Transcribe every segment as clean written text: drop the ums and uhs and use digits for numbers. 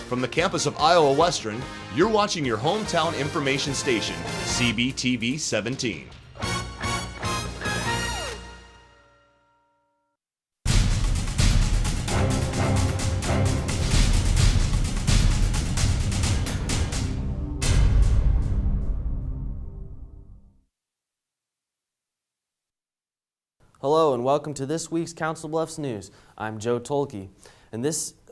From the campus of Iowa Western, you're watching your hometown information station, CBTV 17. Hello and welcome to this week's Council Bluffs News. I'm Joe THOLKE, and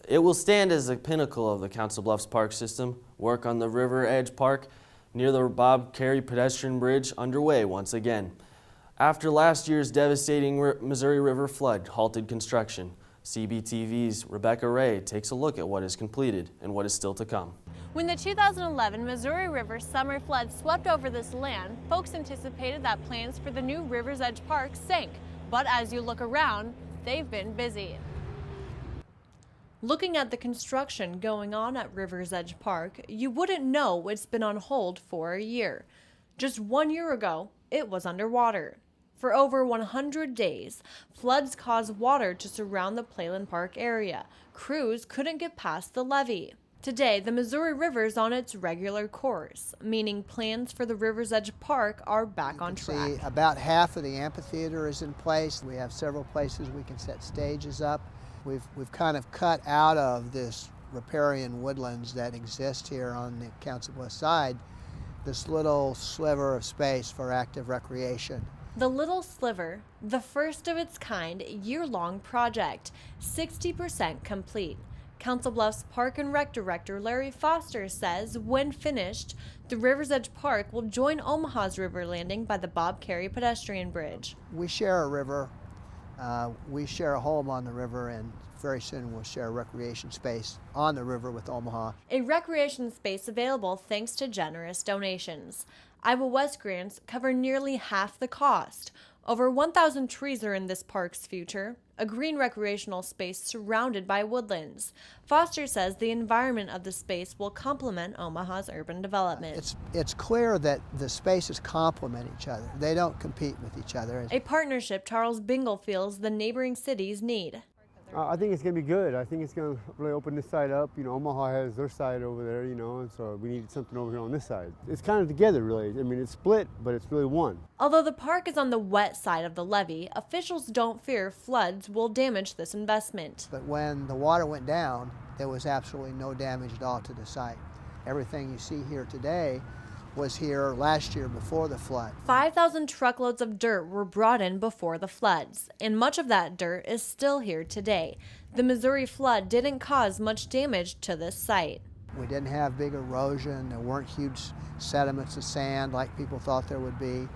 it will stand as the pinnacle of the Council Bluffs Park system. Work on the River Edge Park near the Bob Carey pedestrian bridge underway once again. After last year's devastating Missouri River flood halted construction, CBTV's REBEKAH Ray takes a look at what is completed and what is still to come. When the 2011 Missouri River summer flood swept over this land, folks anticipated that plans for the new River's Edge Park sank. But as you look around, they've been busy. Looking at the construction going on at River's Edge Park, you wouldn't know it's been on hold for a year. Just 1 year ago, it was underwater. For over 100 days, floods caused water to surround the Playland Park area. Crews couldn't get past the levee. Today, the Missouri River is on its regular course, meaning plans for the River's Edge Park are back on track. See, about half of the amphitheater is in place. We have several places we can set stages up. We've kind of cut out of this riparian woodlands that exist here on the Council Bluffs side this little sliver of space for active recreation. The little sliver, the first of its kind year-long project, 60% complete. Council Bluffs Park and Rec Director Larry Foster says when finished, the River's Edge Park will join Omaha's river landing by the Bob Carey pedestrian bridge. We share a river, we share a home on the river, and very soon we'll share a recreation space on the river with Omaha. A recreation space available thanks to generous donations. Iowa West grants cover nearly half the cost. Over 1,000 trees are in this park's future, a green recreational space surrounded by woodlands. Foster says the environment of the space will complement Omaha's urban development. It's clear that the spaces complement each other. They don't compete with each other. A partnership Charles Bingle feels the neighboring cities need. I think it's going to be good. I think it's going to really open this side up. You know, Omaha has their side over there, you know, and so we need something over here on this side. It's kind of together, really. I mean, it's split, but it's really one. Although the park is on the wet side of the levee, officials don't fear floods will damage this investment. But when the water went down, there was absolutely no damage at all to the site. Everything you see here today was here last year before the flood. 5,000 truckloads of dirt were brought in before the floods, and much of that dirt is still here today. The Missouri flood didn't cause much damage to this site. We didn't have big erosion. There weren't huge sediments of sand like people thought there would be.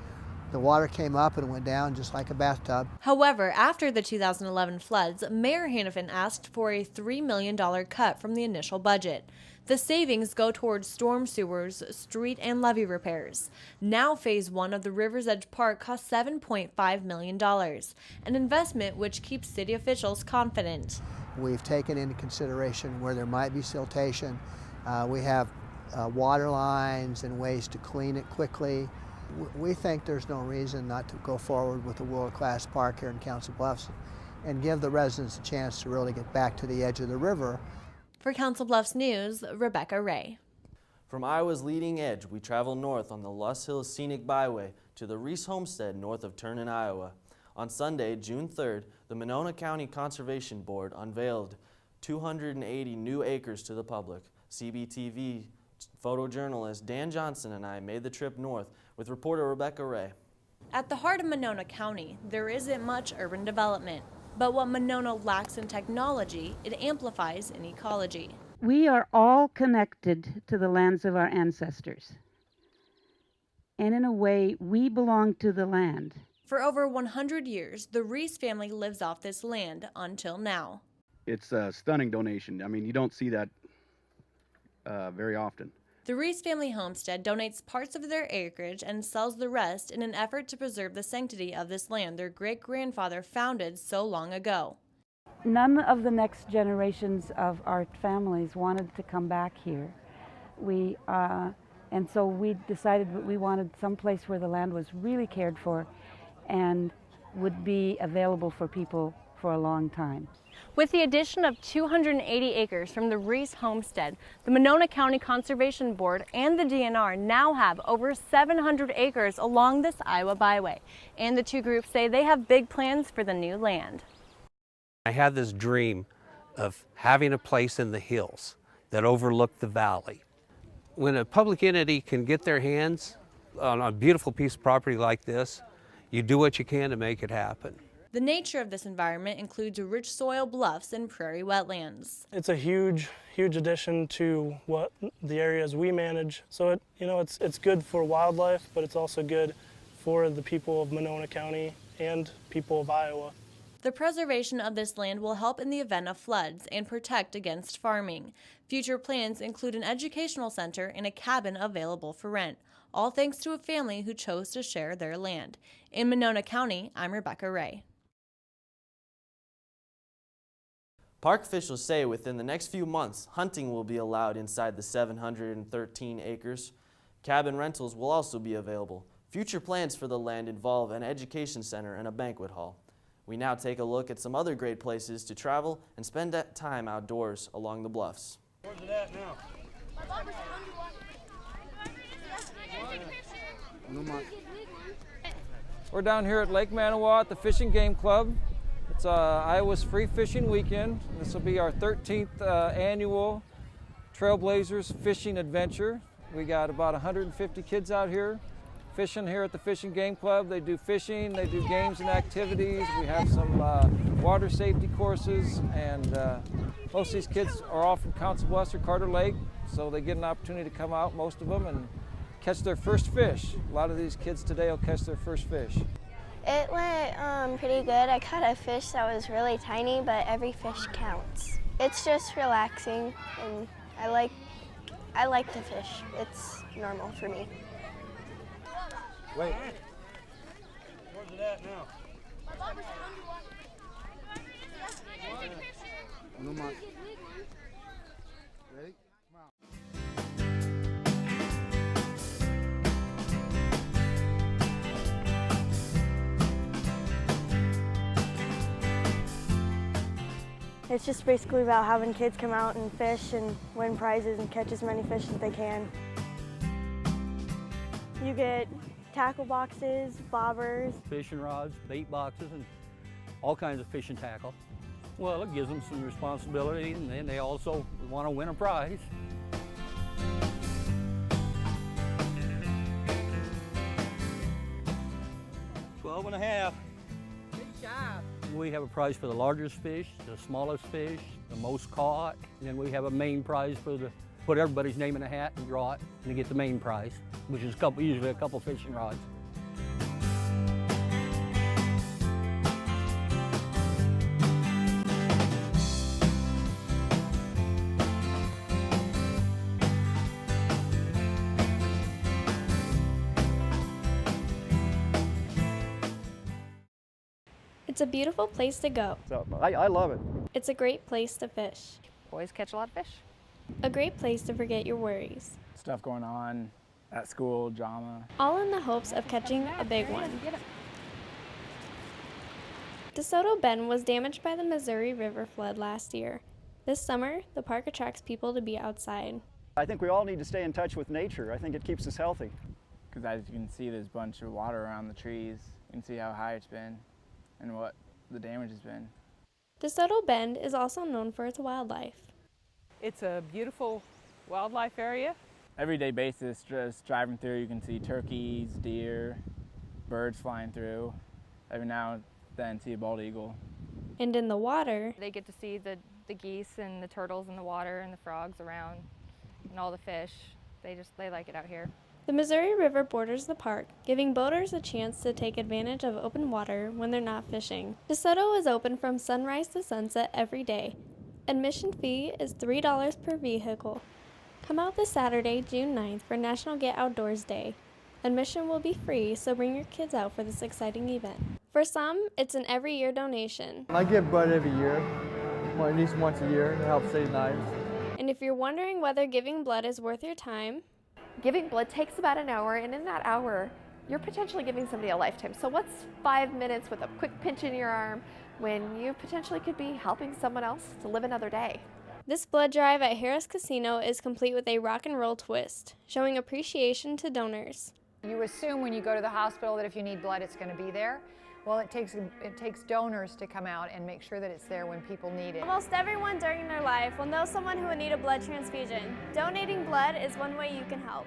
The water came up and went down just like a bathtub. However, after the 2011 floods, Mayor Hannafin asked for a $3 million cut from the initial budget. The savings go towards storm sewers, street and levee repairs. Now Phase 1 of the River's Edge Park costs $7.5 million, an investment which keeps city officials confident. We've taken into consideration where there might be siltation. We have water lines and ways to clean it quickly. We think there's no reason not to go forward with a world-class park here in Council Bluffs and give the residents a chance to really get back to the edge of the river. For Council Bluffs News, Rebecca Ray. From Iowa's leading edge, we travel north on the Loess Hills Scenic Byway to the Reese Homestead north of Turner, Iowa. On Sunday, June 3rd, the Monona County Conservation Board unveiled 280 new acres to the public. CBTV photojournalist Dan Johnson and I made the trip north with reporter Rebecca Ray. At the heart of Monona County, there isn't much urban development. But what Monona lacks in technology, it amplifies in ecology. We are all connected to the lands of our ancestors. And in a way, we belong to the land. For over 100 years, the Reese family lives off this land until now. It's a stunning donation. I mean, you don't see that very often. The Reese family homestead donates parts of their acreage and sells the rest in an effort to preserve the sanctity of this land their great-grandfather founded so long ago. None of the next generations of our families wanted to come back here. And so we decided that we wanted some place where the land was really cared for and would be available for people for a long time. With the addition of 280 acres from the Reese homestead, the Monona County Conservation Board and the DNR now have over 700 acres along this Iowa byway. And the two groups say they have big plans for the new land. I had this dream of having a place in the hills that overlooked the valley. When a public entity can get their hands on a beautiful piece of property like this, you do what you can to make it happen. The nature of this environment includes rich soil bluffs and prairie wetlands. It's a huge addition to what the areas we manage. So it's good for wildlife, but it's also good for the people of Monona County and people of Iowa. The preservation of this land will help in the event of floods and protect against farming. Future plans include an educational center and a cabin available for rent, all thanks to a family who chose to share their land. In Monona County, I'm Rebecca Ray. Park officials say within the next few months, hunting will be allowed inside the 713 acres. Cabin rentals will also be available. Future plans for the land involve an education center and a banquet hall. We now take a look at some other great places to travel and spend that time outdoors along the bluffs. Where's it at now? We're down here at Lake Manawa at the Fishing Game Club. It's Iowa's free fishing weekend. This will be our 13th annual Trailblazers fishing adventure. We got about 150 kids out here fishing here at the Fishing Game Club. They do fishing, they do games and activities. We have some water safety courses, and most of these kids are all from Council Bluffs or Carter Lake, so they get an opportunity to come out, most of them, and catch their first fish. A lot of these kids today will catch their first fish. It went pretty good. I caught a fish that was really tiny, but every fish counts. It's just relaxing, and I like to fish. It's normal for me. Wait. Where's it at now? Ready? Come on. It's just basically about having kids come out and fish and win prizes and catch as many fish as they can. You get tackle boxes, bobbers, fishing rods, bait boxes, and all kinds of fishing tackle. Well, it gives them some responsibility, and then they also want to win a prize. $12.5. Good job. We have a prize for the largest fish, the smallest fish, the most caught, and then we have a main prize for the put everybody's name in a hat and draw it, and they get the main prize, which is usually a couple fishing rods. It's a beautiful place to go. So I love it. It's a great place to fish. Boys catch a lot of fish. A great place to forget your worries. Stuff going on at school, drama. All in the hopes of catching a big one. DeSoto Bend was damaged by the Missouri River flood last year. This summer, the park attracts people to be outside. I think we all need to stay in touch with nature. I think it keeps us healthy. Because as you can see, there's a bunch of water around the trees. You can see how high it's been and what the damage has been. DeSoto Bend is also known for its wildlife. It's a beautiful wildlife area. Everyday basis, just driving through, you can see turkeys, deer, birds flying through. Every now and then see a bald eagle. And in the water, They get to see the geese and the turtles in the water and the frogs around and all the fish. They like it out here. the Missouri River borders the park, giving boaters a chance to take advantage of open water when they're not fishing. DeSoto is open from sunrise to sunset every day. Admission fee is $3 per vehicle. Come out this Saturday, June 9th for National Get Outdoors Day. Admission will be free, so bring your kids out for this exciting event. For some, it's an every year donation. I give blood every year, well, at least once a year, to help save lives. And if you're wondering whether giving blood is worth your time, giving blood takes about an hour, and in that hour, you're potentially giving somebody a lifetime. So what's 5 minutes with a quick pinch in your arm when you potentially could be helping someone else to live another day. This blood drive at Harris Casino is complete with a rock and roll twist, showing appreciation to donors. You assume when you go to the hospital that if you need blood, it's going to be there. Well, it takes donors to come out and make sure that it's there when people need it. Almost everyone during their life will know someone who would need a blood transfusion. Donating blood is one way you can help.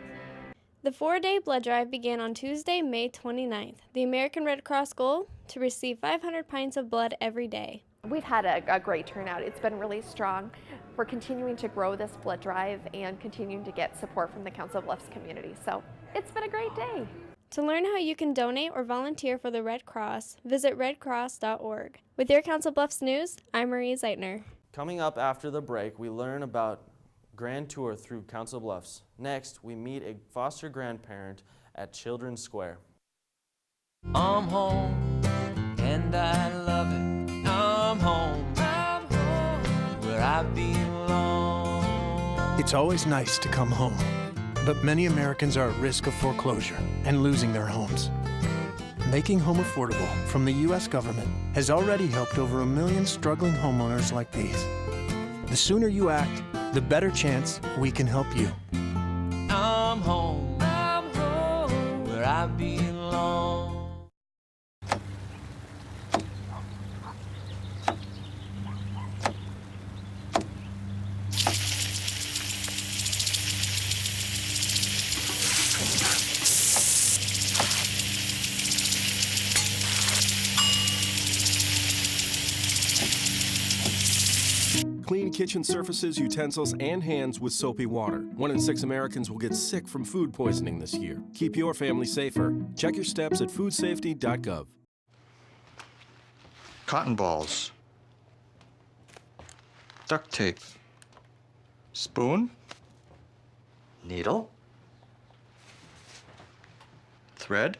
The 4-day blood drive began on Tuesday, May 29th. The American Red Cross goal, to receive 500 pints of blood every day. We've had a great turnout. It's been really strong. We're continuing to grow this blood drive and continuing to get support from the Council Bluffs community. So it's been a great day. To learn how you can donate or volunteer for the Red Cross, visit redcross.org. With your Council Bluffs News, I'm Marie Zeitner. Coming up after the break, we learn about Grand Tour through Council Bluffs. Next, we meet a foster grandparent at Children's Square. I'm home, and I love it. I'm home, where I belong. It's always nice to come home, but many Americans are at risk of foreclosure and losing their homes. Making home affordable from the U.S. government has already helped over 1 million struggling homeowners like these. The sooner you act, the better chance we can help you. I'm home, where I belong. Clean kitchen surfaces, utensils, and hands with soapy water. 1 in 6 Americans will get sick from food poisoning this year. Keep your family safer. Check your steps at foodsafety.gov. Cotton balls. Duct tape. Spoon. Needle. Thread.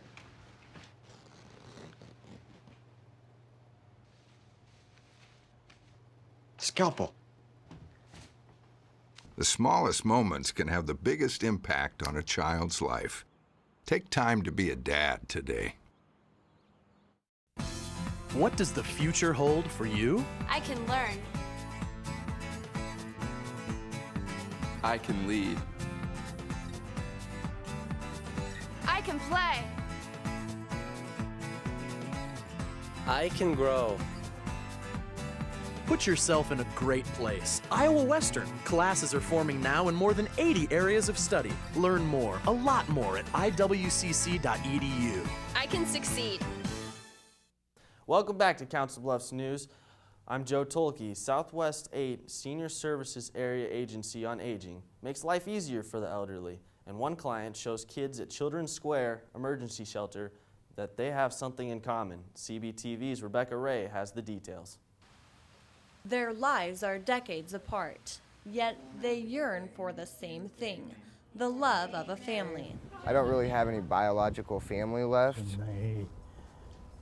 Scalpel. The smallest moments can have the biggest impact on a child's life. Take time to be a dad today. What does the future hold for you? I can learn. I can lead. I can play. I can grow. Put yourself in a great place. Iowa Western. Classes are forming now in more than 80 areas of study. Learn more, a lot more at iwcc.edu. I can succeed. Welcome back to Council Bluffs News. I'm Joe Tolke. Southwest 8 Senior Services Area Agency on Aging makes life easier for the elderly, and one client shows kids at Children's Square Emergency Shelter that they have something in common. CBTV's Rebecca Ray has the details. Their lives are decades apart, yet they yearn for the same thing, the love of a family. I don't really have any biological family left. And they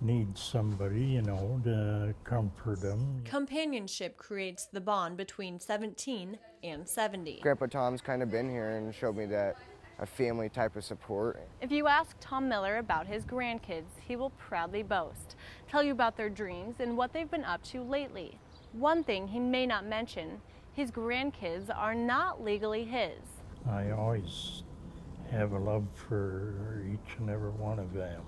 need somebody, you know, to comfort them. Companionship creates the bond between 17 and 70. Grandpa Tom's kind of been here and showed me that a family type of support. If you ask Tom Miller about his grandkids, he will proudly boast, tell you about their dreams and what they've been up to lately. One thing he may not mention, his grandkids are not legally his. I always have a love for each and every one of them.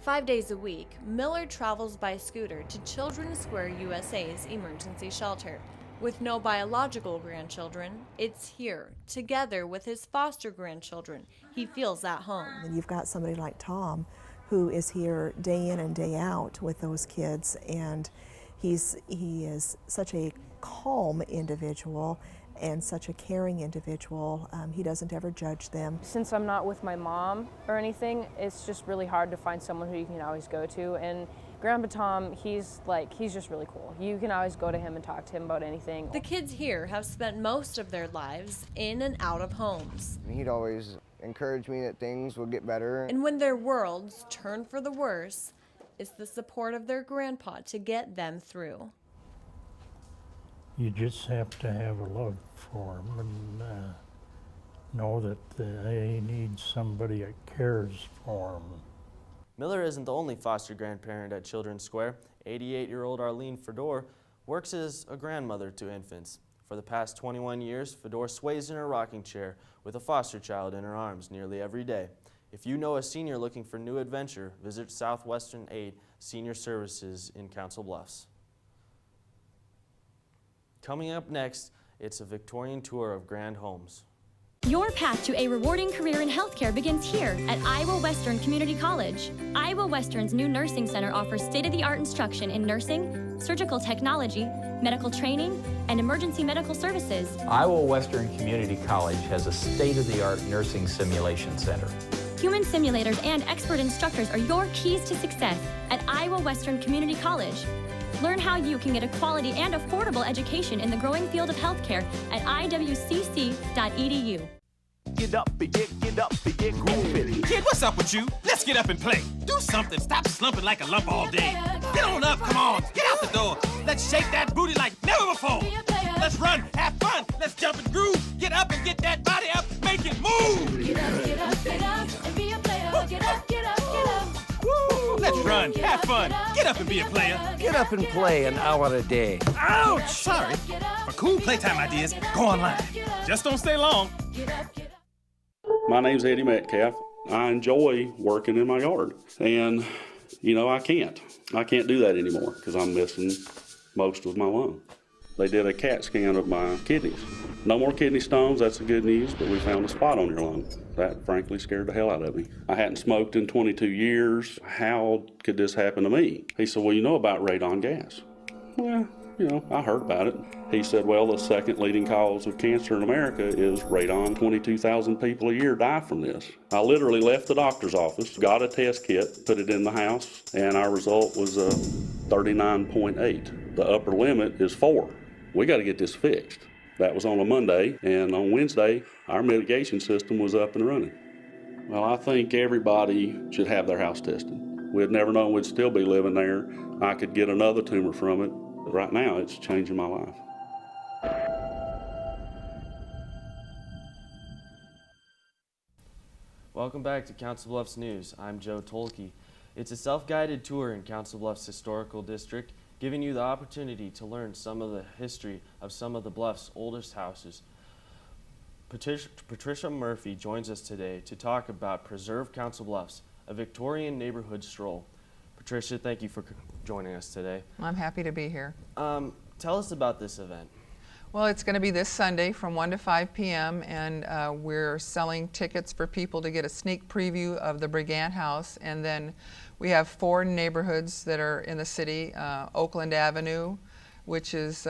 5 days a week, Miller travels by scooter to Children's Square USA's emergency shelter. With no biological grandchildren, it's here, together with his foster grandchildren. He feels at home. And you've got somebody like Tom who is here day in and day out with those kids, and he is such a calm individual and such a caring individual. He doesn't ever judge them. Since I'm not with my mom or anything, it's just really hard to find someone who you can always go to. And Grandpa Tom, he's just really cool. You can always go to him and talk to him about anything. The kids here have spent most of their lives in and out of homes. He'd always encourage me that things will get better. And when their worlds turn for the worse, it's the support of their grandpa to get them through. You just have to have a love for them and know that they need somebody that cares for them. Miller isn't the only foster grandparent at Children's Square. 88-year-old Arlene Fedor works as a grandmother to infants. For the past 21 years, Fedor sways in her rocking chair with a foster child in her arms nearly every day. If you know a senior looking for new adventure, visit Southwestern Aid Senior Services in Council Bluffs. Coming up next, it's a Victorian tour of grand homes. Your path to a rewarding career in healthcare begins here at Iowa Western Community College. Iowa Western's new nursing center offers state-of-the-art instruction in nursing, surgical technology, medical training, and emergency medical services. Iowa Western Community College has a state-of-the-art nursing simulation center. Human simulators and expert instructors are your keys to success at Iowa Western Community College. Learn how you can get a quality and affordable education in the growing field of healthcare at iwcc.edu. Get up and get groovy. Kid, what's up with you? Let's get up and play. Do something. Stop slumping like a lump all day. Get on up, come on. Get out the door. Let's shake that booty like never before. Let's run, have fun. Let's jump and groove. Get up and get that body up. Make it move. Get up, and be a player. Get up, get up. Woo. Let's run, have fun. Get up and be a player. Get up and play an hour a day. Ouch! Sorry. For cool playtime ideas, go online. Just don't stay long. My name's Eddie Metcalf. I enjoy working in my yard. And, you know, I can't do that anymore because I'm missing most of my lung. They did a CAT scan of my kidneys. No more kidney stones, that's the good news, but we found a spot on your lung. That frankly scared the hell out of me. I hadn't smoked in 22 years. How could this happen to me? He said, well, you know about radon gas. Well, you know, I heard about it. He said, well, the second leading cause of cancer in America is radon. 22,000 people a year die from this. I literally left the doctor's office, got a test kit, put it in the house, and our result was 39.8. The upper limit is 4. We got to get this fixed. That was on a Monday, and on Wednesday, our mitigation system was up and running. Well, I think everybody should have their house tested. We'd never known we'd still be living there. I could get another tumor from it. But right now, it's changing my life. Welcome back to Council Bluffs News. I'm Joe Tolke. It's a self-guided tour in Council Bluffs Historical District, giving you the opportunity to learn some of the history of some of the Bluff's oldest houses. Patricia Muphy joins us today to talk about Preserve Council Bluffs, a Victorian neighborhood stroll. Patricia, thank you for joining us today. I'm happy to be here. Tell us about this event. Well, it's going to be this Sunday from 1 to 5 p.m. and we're selling tickets for people to get a sneak preview of the Brigant House, and then we have 4 neighborhoods that are in the city. Oakland Avenue, which is,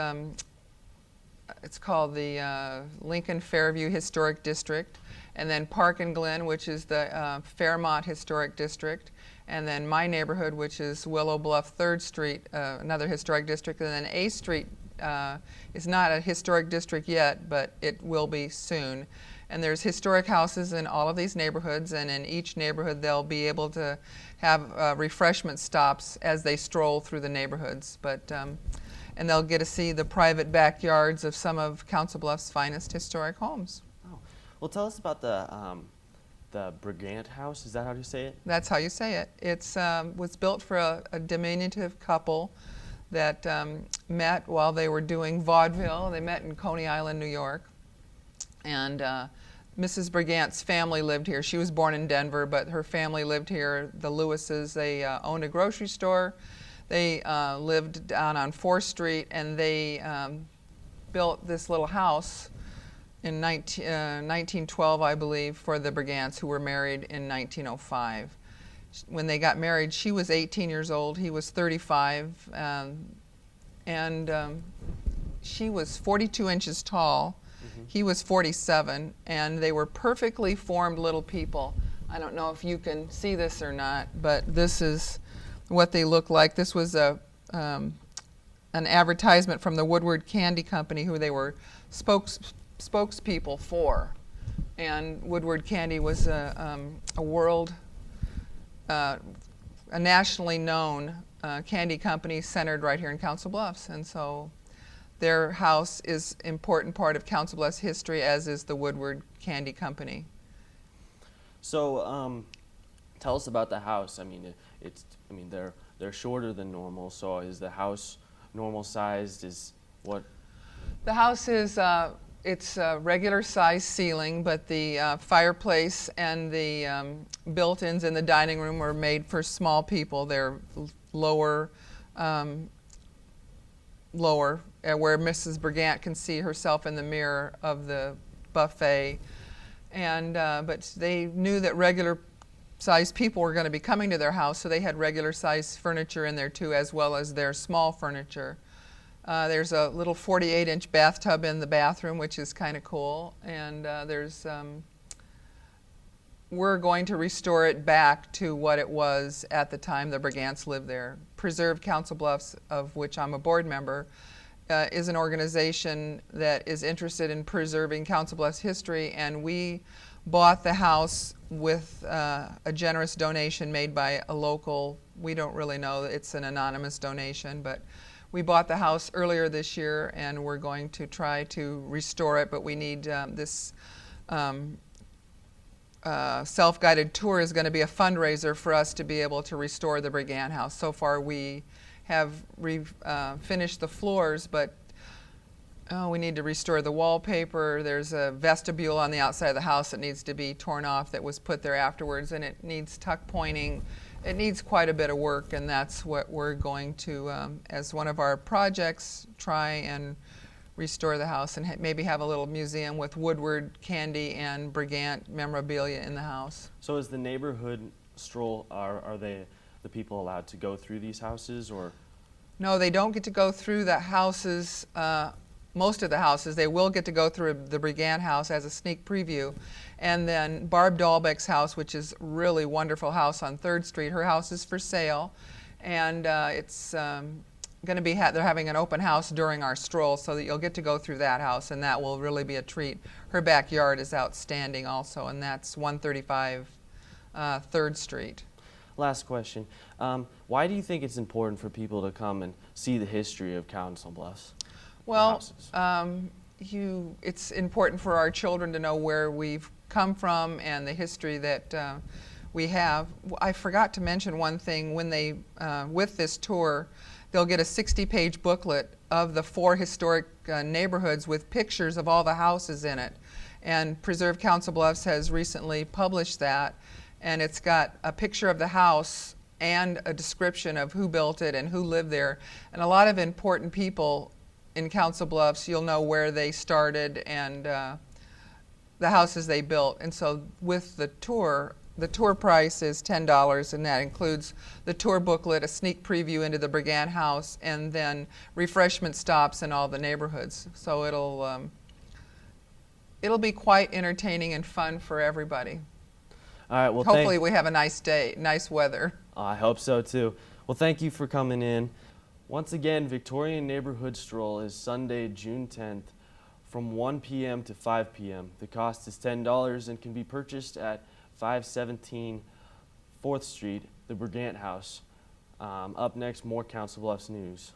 it's called the Lincoln Fairview Historic District, and then Park and Glen, which is the Fairmont Historic District, and then my neighborhood, which is Willow Bluff 3rd Street, another historic district, and then A Street is not a historic district yet, but it will be soon. And there's historic houses in all of these neighborhoods, and in each neighborhood they'll be able to have refreshment stops as they stroll through the neighborhoods. But and they'll get to see the private backyards of some of Council Bluffs' finest historic homes. Oh, well, tell us about the Brigant House. Is that how you say it? That's how you say it. It's was built for a diminutive couple that met while they were doing vaudeville. They met in Coney Island, New York, and Mrs. Brigant's family lived here. She was born in Denver, but her family lived here. The Lewises, they owned a grocery store. They lived down on 4th Street, and they built this little house in 1912, I believe, for the Brigants, who were married in 1905. When they got married, she was 18 years old, he was 35, and she was 42 inches tall. He was 47, and they were perfectly formed little people. I don't know if you can see this or not, but this is what they look like. This was an advertisement from the Woodward Candy Company, who they were spokespeople for. And Woodward Candy was a nationally known candy company centered right here in Council Bluffs. And so their house is an important part of Council Bluffs history, as is the Woodward Candy Company. So Tell us about the house. I mean, they're shorter than normal. So is the house normal sized? Is what? The house is it's a regular size ceiling, but the fireplace and the built-ins in the dining room are made for small people. They're lower, where Mrs. Brigant can see herself in the mirror of the buffet. And but they knew that regular sized people were going to be coming to their house, so they had regular sized furniture in there too, as well as their small furniture. There's a little 48-inch bathtub in the bathroom, which is kind of cool. And we're going to restore it back to what it was at the time the Brigants lived there. Preserve Council Bluffs, of which I'm a board member, is an organization that is interested in preserving Council Bluffs history, and we bought the house with a generous donation made by a local, we don't really know, it's an anonymous donation, but we bought the house earlier this year, and we're going to try to restore it, but we need this self-guided tour is going to be a fundraiser for us to be able to restore the Brigant house. So far we have finished the floors, but we need to restore the wallpaper. There's a vestibule on the outside of the house that needs to be torn off that was put there afterwards, and it needs tuck pointing. It needs quite a bit of work, and that's what we're going to, as one of our projects, try and restore the house and maybe have a little museum with Woodward candy and Brigant memorabilia in the house. So is the neighborhood stroll, are the people allowed to go through these houses, or? No, they don't get to go through the houses, most of the houses. They will get to go through the Brigant house as a sneak preview. And then Barb Dahlbeck's house, which is a really wonderful house on 3rd Street. Her house is for sale, and it's going to be, they're having an open house during our stroll, so that you'll get to go through that house, and that will really be a treat. Her backyard is outstanding also, and that's 135 3rd Street. Last question. Why do you think it's important for people to come and see the history of Council Bluffs? Well, it's important for our children to know where we've come from and the history that we have. I forgot to mention one thing. When they, with this tour, they'll get a 60-page booklet of the 4 historic neighborhoods with pictures of all the houses in it. And Preserve Council Bluffs has recently published that, and it's got a picture of the house and a description of who built it and who lived there. And a lot of important people in Council Bluffs, you'll know where they started and the houses they built. And so with the tour price is $10, and that includes the tour booklet, a sneak preview into the Brigant house, and then refreshment stops in all the neighborhoods. So it'll be quite entertaining and fun for everybody. All right, well, hopefully we have a nice day, nice weather. I hope so too. Well, thank you for coming in. Once again, Victorian Neighborhood Stroll is Sunday, June 10th from 1 p.m. to 5 p.m. The cost is $10 and can be purchased at 517 4th Street, the Brigant House. Up next, more Council Bluffs news.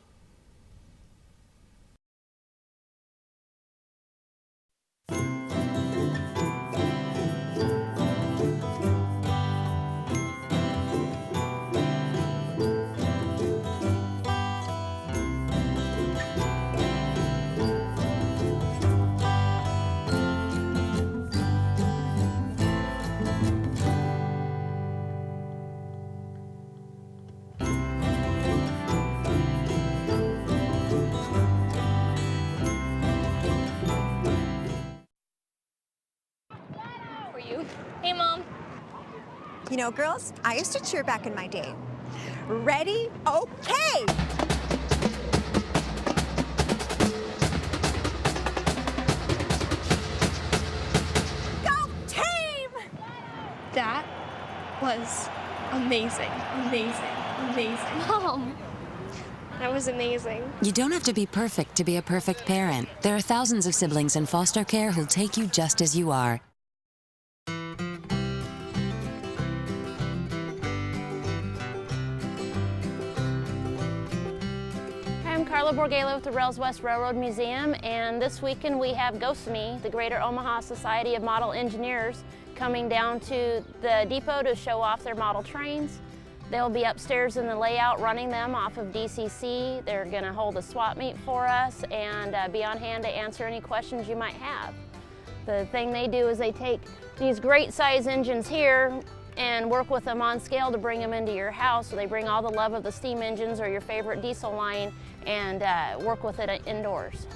Hey, Mom. You know, girls, I used to cheer back in my day. Ready? Okay! Go team! That was amazing, amazing, amazing. Mom! That was amazing. You don't have to be perfect to be a perfect parent. There are thousands of siblings in foster care who'll take you just as you are. Carla Borgalo with the Rails West Railroad Museum, and this weekend we have GOSME, the Greater Omaha Society of Model Engineers, coming down to the depot to show off their model trains. They'll be upstairs in the layout running them off of DCC. They're going to hold a swap meet for us and be on hand to answer any questions you might have. The thing they do is they take these great size engines here and work with them on scale to bring them into your house. So they bring all the love of the steam engines or your favorite diesel line and work with it indoors.